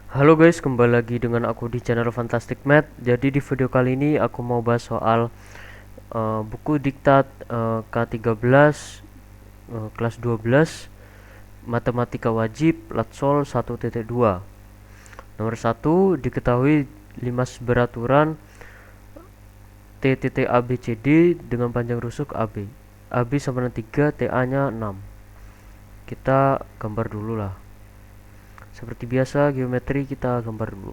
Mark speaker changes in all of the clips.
Speaker 1: Halo guys, kembali lagi dengan aku di channel Fantastic Math. Jadi di video kali ini aku mau bahas soal buku diktat K13 kelas 12 Matematika Wajib Latsol 1.2. Nomor 1, diketahui 5 beraturan T.ABCD dengan panjang rusuk AB. AB sama dengan 3, TA-nya 6. Kita gambar dulu lah. Seperti biasa geometri kita gambar dulu.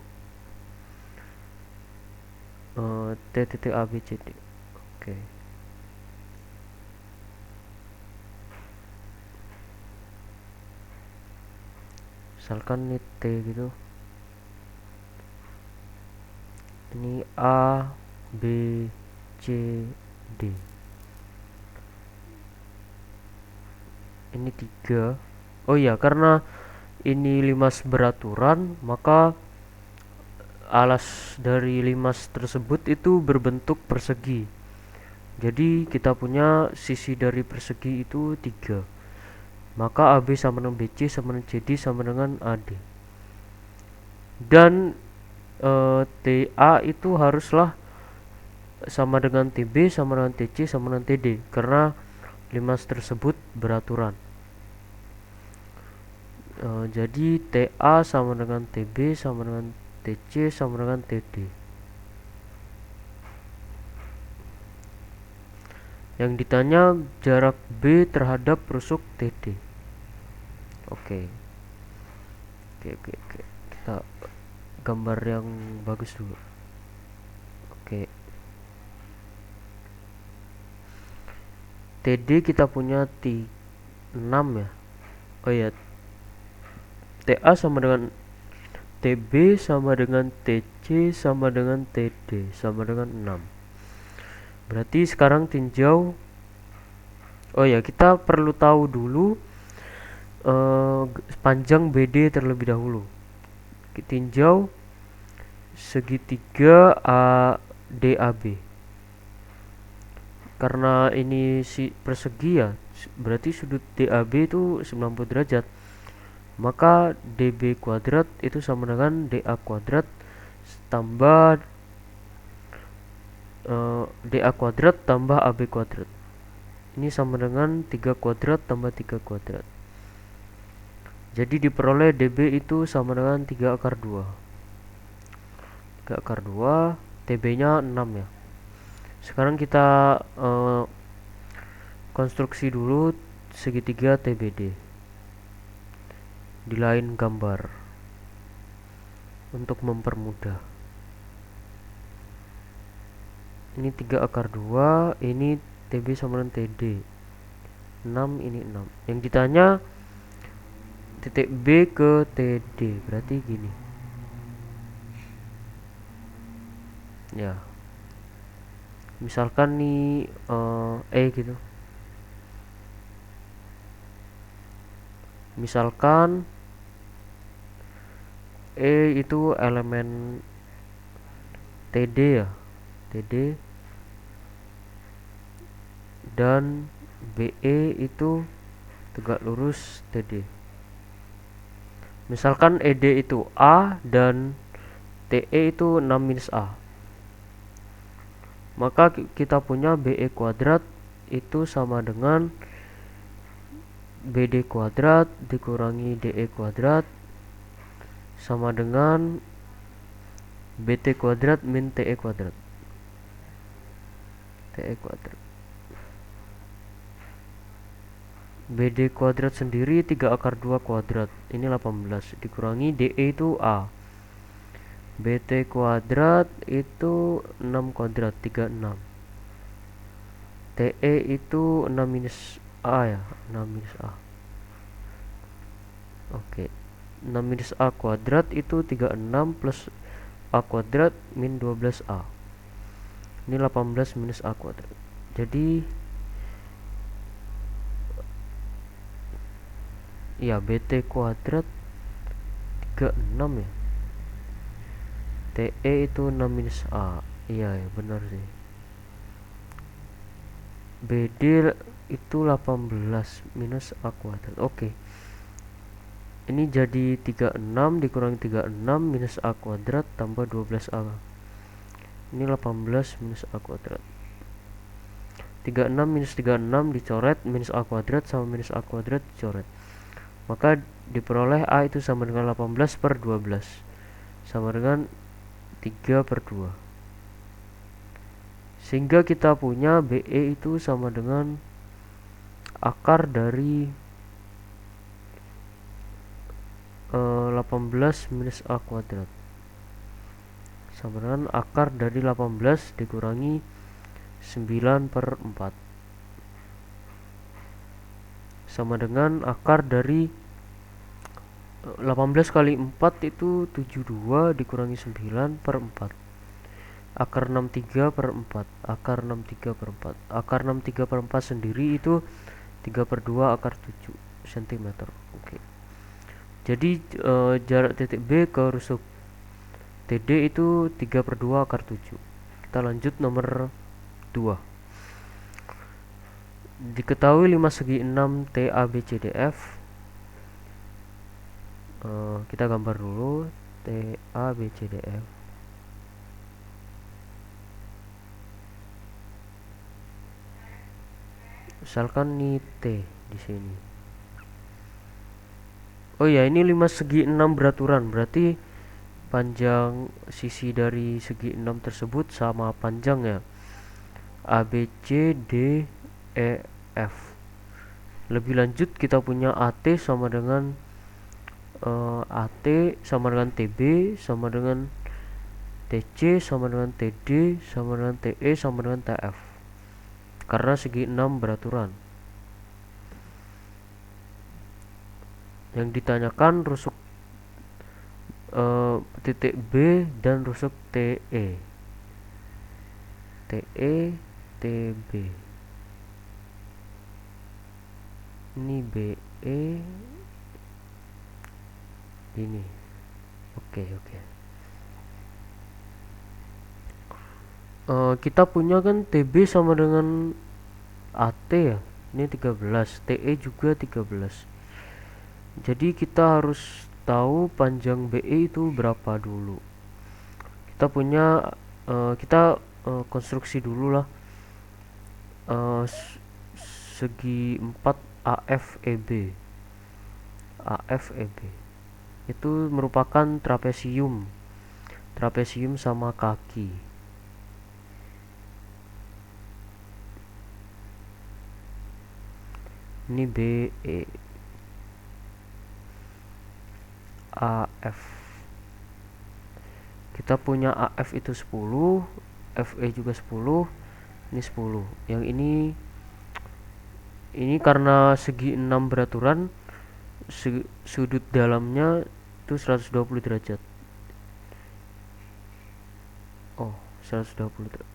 Speaker 1: T.ABCD. Oke. Misalkan ini T gitu. Ini A, B, C, D. Ini 3. Oh iya, karena ini 5 beraturan, maka alas dari 5 tersebut itu berbentuk persegi. Jadi kita punya sisi dari persegi itu 3. Maka AB sama dengan BC sama dengan CD sama dengan AD. Dan TA itu haruslah sama dengan TB sama dengan TC sama dengan TD, karena 5 tersebut beraturan. Jadi TA sama dengan TB sama dengan TC sama dengan TD. Yang ditanya jarak B terhadap rusuk TD. Oke. Oke. Kita gambar yang bagus dulu. Oke. TD kita punya 6 ya. Oh ya, TA sama dengan TB sama dengan TC sama dengan TD sama dengan 6. Berarti sekarang tinjau. Oh ya, kita perlu tahu dulu panjang BD terlebih dahulu. Tinjau segitiga ADAB. Karena ini si persegi ya, berarti sudut DAB itu 90 derajat. Maka DB kuadrat itu sama dengan DA kuadrat tambah DA kuadrat tambah AB kuadrat. Ini sama dengan 3 kuadrat tambah 3 kuadrat. Jadi diperoleh DB itu sama dengan 3 akar 2. 3 akar 2, TB-nya 6 ya. Sekarang kita konstruksi dulu segitiga TBD di lain gambar untuk mempermudah. Ini 3 akar 2, ini TB sama dengan TD 6, ini 6. Yang ditanya titik B ke TD, berarti gini ya. Misalkan nih gitu. Misalkan itu elemen TD ya, TD, dan BE itu tegak lurus TD. Misalkan ED itu A dan TE itu 6 minus A. Maka kita punya BE kuadrat itu sama dengan BD kuadrat dikurangi DE kuadrat sama dengan BT kuadrat min TE kuadrat. TE kuadrat. BD kuadrat sendiri 3 akar 2 kuadrat. Ini 18 dikurangi DE itu A. BT kuadrat itu 6 kuadrat 36. TE itu 6 minus A ya, 6 minus A. Oke. 6 minus A kuadrat itu 36 plus A kuadrat min 12A. Ini 18 minus A kuadrat. Jadi ya BT kuadrat 36 ya. TE itu 6 minus A. Iya ya, benar sih. BD itu 18 minus A kuadrat. Oke. Ini jadi 36 dikurangi 36 minus A kuadrat tambah 12A. Ini 18 minus A kuadrat. 36 minus 36 dicoret, minus A kuadrat sama minus A kuadrat dicoret. Maka diperoleh A itu sama dengan 18 per 12, sama dengan 3 per 2. Sehingga kita punya BE itu sama dengan akar dari 18 minus A kuadrat, sama dengan akar dari 18 dikurangi 9 per 4, sama dengan akar dari 18 kali 4 itu 72 dikurangi 9 per 4. Akar 63 per 4. Akar 63 per 4. Akar 63 per 4 sendiri itu 3 per 2 akar 7 cm. Oke. Jadi jarak titik B ke rusuk TD itu 3 per 2 akar 7. Kita lanjut nomor 2. Diketahui 5 segi 6 TABCDF. Kita gambar dulu TABCDF. Misalkan nih T di sini. Oh ya, ini 5 segi 6 beraturan, berarti panjang sisi dari segi 6 tersebut sama panjang ya. ABCDEF. Lebih lanjut kita punya AT sama dengan AT sama dengan TB sama dengan TC sama dengan TD sama dengan TE sama dengan TF, karena segi 6 beraturan. Yang ditanyakan rusuk titik B dan rusuk TE. TE TB. Ini BE ini. Oke. Kita punya kan TB sama dengan AT ya. Ini 13, TE juga 13. Jadi kita harus tahu panjang BE itu berapa dulu. Kita punya kita konstruksi dulu lah. Segi 4 AFEB. AFEB itu merupakan trapesium. Trapesium sama kaki. Ini BE. AF. Kita punya AF itu 10, FE juga 10, ini 10. Yang ini karena segi 6 beraturan, sudut dalamnya itu 120 derajat. Oh, 120 derajat.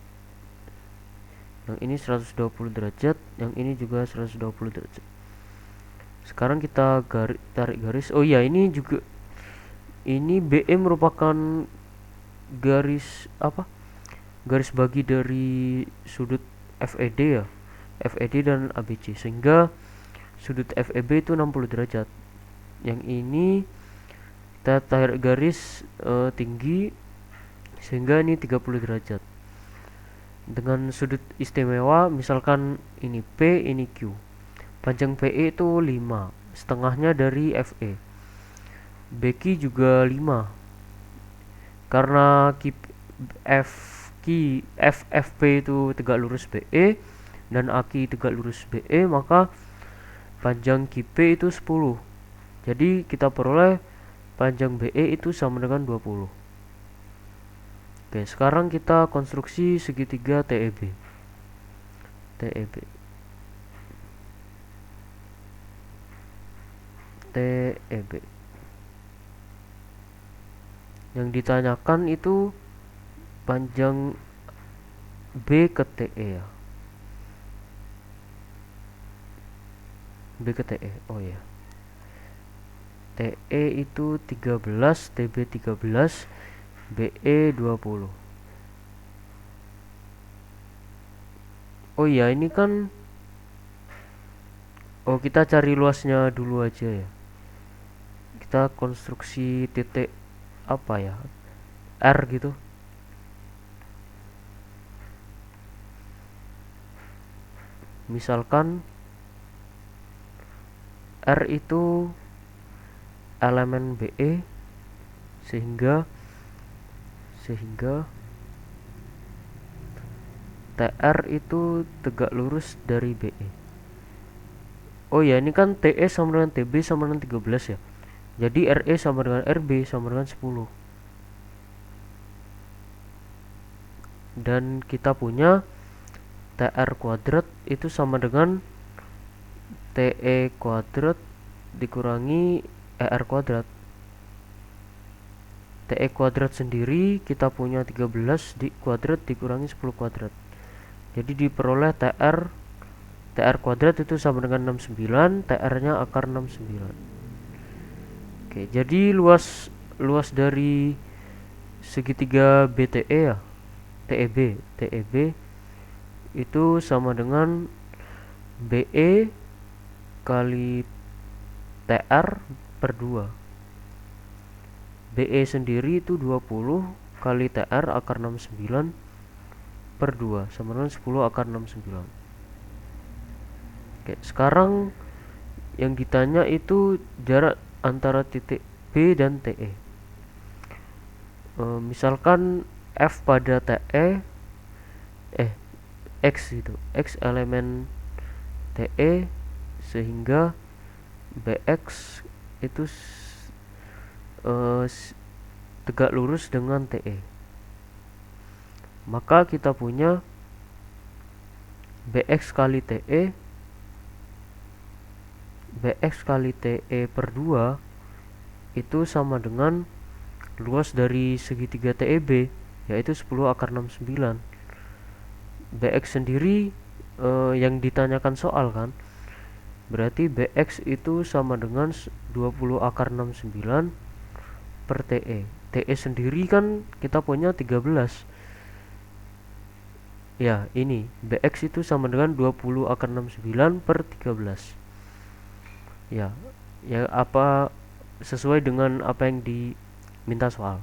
Speaker 1: Yang ini 120 derajat, yang ini juga 120 derajat. Sekarang kita tarik garis. Oh iya, ini juga ini BE merupakan garis apa? Garis bagi dari sudut FED ya. FED dan ABC, sehingga sudut FEB itu 60 derajat. Yang ini kita tarik garis tinggi sehingga ini 30 derajat. Dengan sudut istimewa, misalkan ini P, ini Q. Panjang PE itu 5, setengahnya dari FE. BQ juga 5. Karena FFP itu tegak lurus BE dan AQ tegak lurus BE, maka panjang QP itu 10. Jadi kita peroleh panjang BE itu sama dengan 20. Oke, sekarang kita konstruksi segitiga TEB. TEB. TEB. Yang ditanyakan itu panjang B ke TE ya. B ke TE. Oh ya. TE itu 13, TB 13, BE 20. Oh iya, ini kan kita cari luasnya dulu aja ya. kita konstruksi titik apa ya, R gitu. Misalkan R itu elemen BE, sehingga TR itu tegak lurus dari BE. Oh ya, ini kan TE sama dengan TB sama dengan 13 ya. Jadi RE sama dengan RB sama dengan 10. Dan kita punya TR kuadrat itu sama dengan TE kuadrat dikurangi ER kuadrat. TE kuadrat sendiri kita punya 13 di kuadrat dikurangi 10 kuadrat. Jadi diperoleh TR kuadrat itu sama dengan 69, TR-nya akar 69. Oke, jadi luas dari segitiga BTE ya, TEB itu sama dengan BE kali TR per 2. BE sendiri itu 20 kali TR akar 69 per 2 sama dengan 10 akar 69. Oke, sekarang yang ditanya itu jarak antara titik B dan TE. Misalkan F pada TE X itu, X elemen TE, sehingga BX itu tegak lurus dengan TE. Maka kita punya BX kali TE per 2 itu sama dengan luas dari segitiga TEB, yaitu 10 akar 69. BX sendiri yang ditanyakan soal kan, berarti BX itu sama dengan 20 akar 69 per TE. TE sendiri kan kita punya 13. Ya, ini BX itu sama dengan 20 akar 69 per 13. Ya, apa sesuai dengan apa yang diminta soal.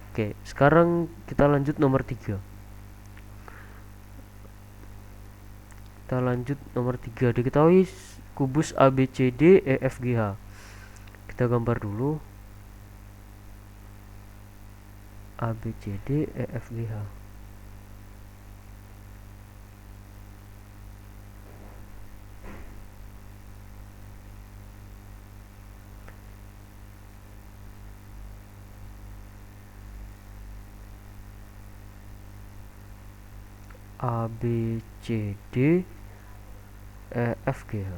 Speaker 1: Oke, sekarang kita lanjut nomor 3. Diketahui kubus ABCD EFGH. Kita gambar dulu ABCD EFGH. ABCD EFGH.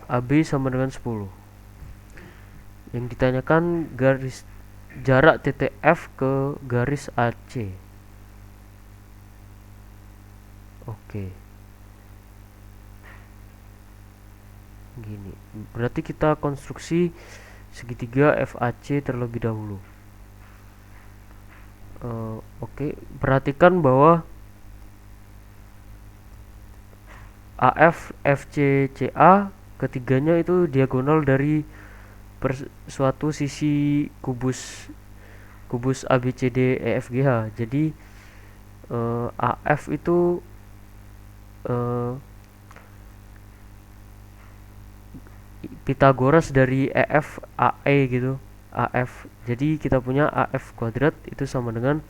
Speaker 1: AB sama dengan 10. Yang ditanyakan garis jarak titik F ke garis AC. Oke. Gini. Berarti kita konstruksi segitiga FAC terlebih dahulu. Oke, perhatikan bahwa AF, FC, CA ketiganya itu diagonal dari suatu sisi kubus ABCD EFGH. Jadi AF itu Pitagoras dari EF AE gitu. AF. Jadi kita punya AF kuadrat itu sama dengan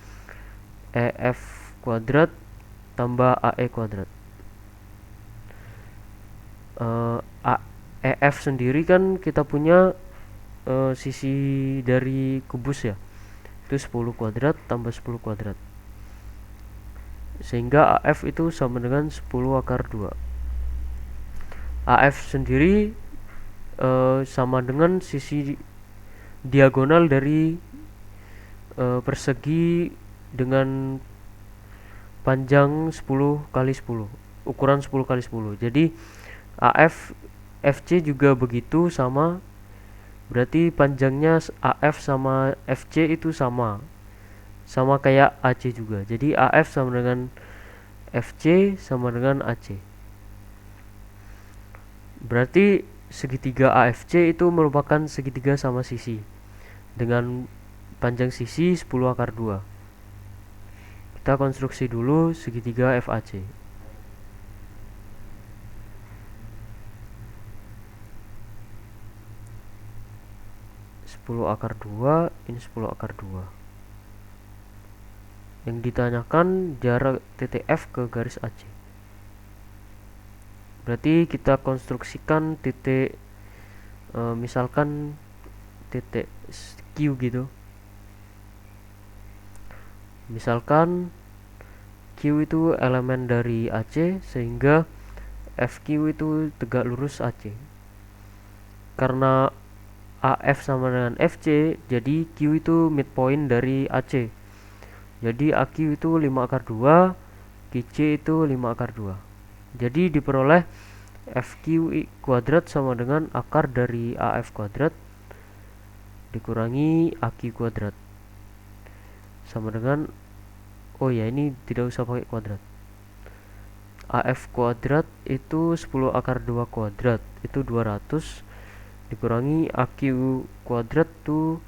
Speaker 1: EF kuadrat tambah AE kuadrat. EF sendiri kan kita punya sisi dari kubus ya, itu 10 kuadrat tambah 10 kuadrat, sehingga AF itu sama dengan 10 akar 2. AF sendiri sama dengan sisi diagonal dari persegi dengan panjang 10 kali 10, ukuran 10 kali 10. Jadi AF FC juga begitu, sama, berarti panjangnya AF sama FC itu sama kayak AC juga. Jadi AF sama dengan FC sama dengan AC. Berarti segitiga AFC itu merupakan segitiga sama sisi dengan panjang sisi 10 akar 2. Kita konstruksi dulu segitiga FAC. 10 akar 2, ini 10 akar 2. Yang ditanyakan jarak titik F ke garis AC. Berarti kita konstruksikan titik misalkan titik Q gitu. Misalkan Q itu elemen dari AC, sehingga FQ itu tegak lurus AC. Karena AF sama dengan FC, jadi Q itu midpoint dari AC. Jadi AQ itu 5 akar 2, QC itu 5 akar 2. Jadi diperoleh FQ kuadrat sama dengan akar dari AF kuadrat dikurangi AQ kuadrat sama dengan, oh ya ini tidak usah pakai kuadrat. AF kuadrat itu 10 akar 2 kuadrat itu 200 dikurangi AQ kuadrat tuh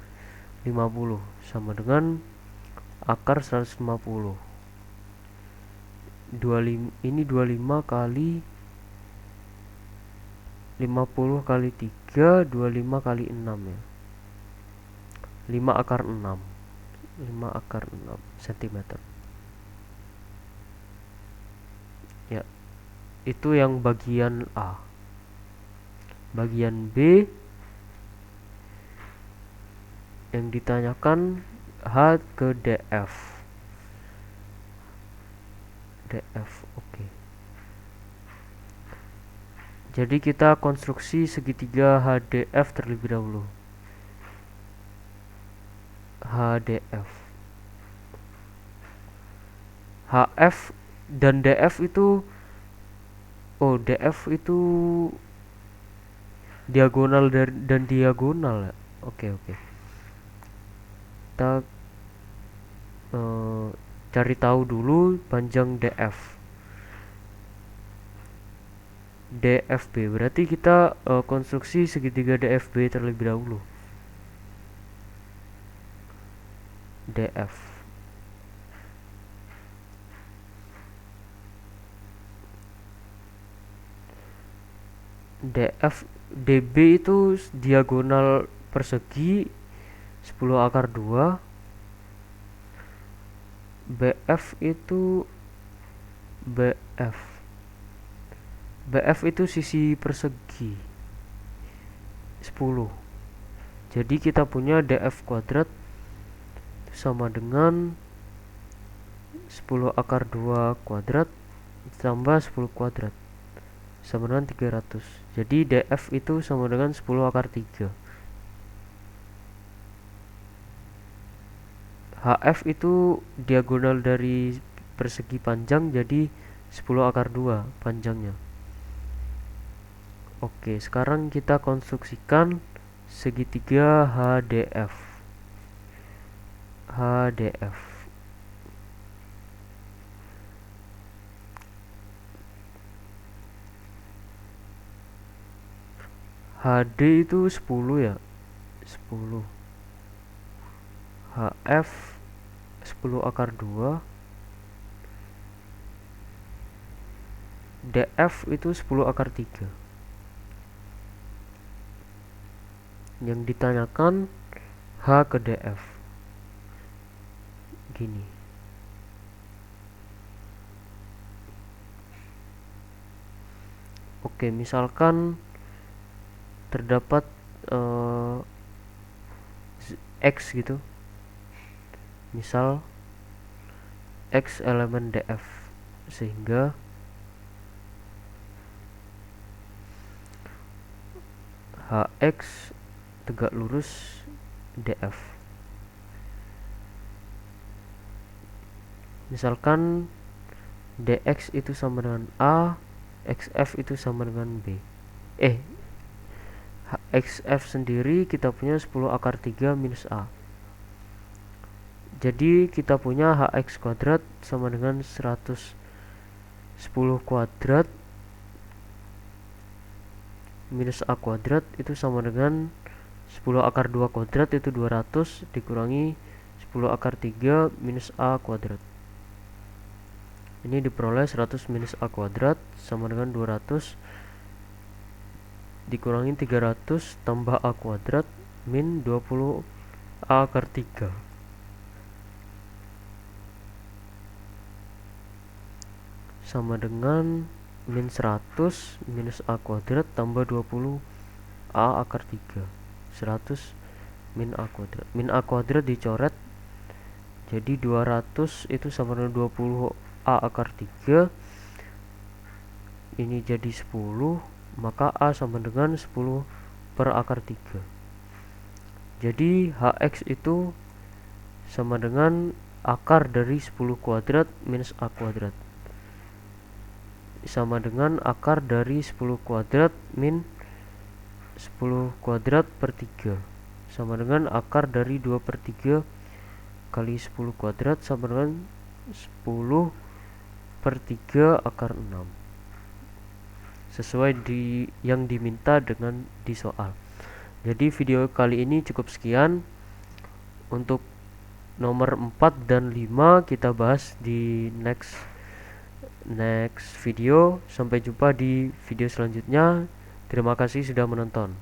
Speaker 1: 50 sama dengan akar 150. 25, ini 25 kali 50 kali 3, 25 kali 6 ya. 5 akar 6. 5 akar 6 cm. Ya, itu yang bagian A. Bagian B yang ditanyakan H ke DF. DF, oke. Jadi kita konstruksi segitiga HDF terlebih dahulu. HDF. HF dan DF itu, oh DF itu diagonal dan diagonal ya. Oke. Kita cari tahu dulu panjang DF. DFB berarti kita konstruksi segitiga DFB terlebih dahulu. DF. DB itu diagonal persegi 10 akar 2. BF itu BF itu sisi persegi 10. Jadi kita punya DF kuadrat sama dengan 10 akar 2 kuadrat tambah 10 kuadrat sama dengan 300. Jadi DF itu sama dengan 10 akar 3. HF itu diagonal dari persegi panjang, jadi 10 akar 2 panjangnya. Oke, sekarang kita konstruksikan segitiga HDF. HD itu 10 ya. 10. HF 10 akar 2. DF itu 10 akar 3. Yang ditanyakan H ke DF. Gini. Oke, misalkan terdapat X gitu. Misal X elemen DF, sehingga HX tegak lurus DF. Misalkan DX itu sama dengan A, XF itu sama dengan B. XF sendiri kita punya 10 akar 3 minus A. Jadi kita punya HX kuadrat sama dengan 100 10 kuadrat minus A kuadrat itu sama dengan 10 akar 2 kuadrat itu 200 dikurangi 10 akar 3 minus A kuadrat. Ini diperoleh 100 minus A kuadrat sama dengan 200 dikurangi 300 tambah A kuadrat min 20 A akar 3 sama dengan min 100 minus A kuadrat tambah 20 A akar 3. 100 min A kuadrat. Min A kuadrat dicoret, jadi 200 itu sama dengan 20 A akar 3. Ini jadi 10, maka A sama dengan 10 per akar 3. Jadi Hx itu sama dengan akar dari 10 kuadrat minus A kuadrat, sama dengan akar dari 10 kuadrat min 10 kuadrat per 3, sama dengan akar dari 2 per 3 kali 10 kuadrat sama dengan 10 per 3 akar 6, sesuai yang diminta dengan di soal. Jadi video kali ini cukup sekian. Untuk nomor 4 dan 5 kita bahas di next video. Sampai jumpa di video selanjutnya. Terima kasih sudah menonton.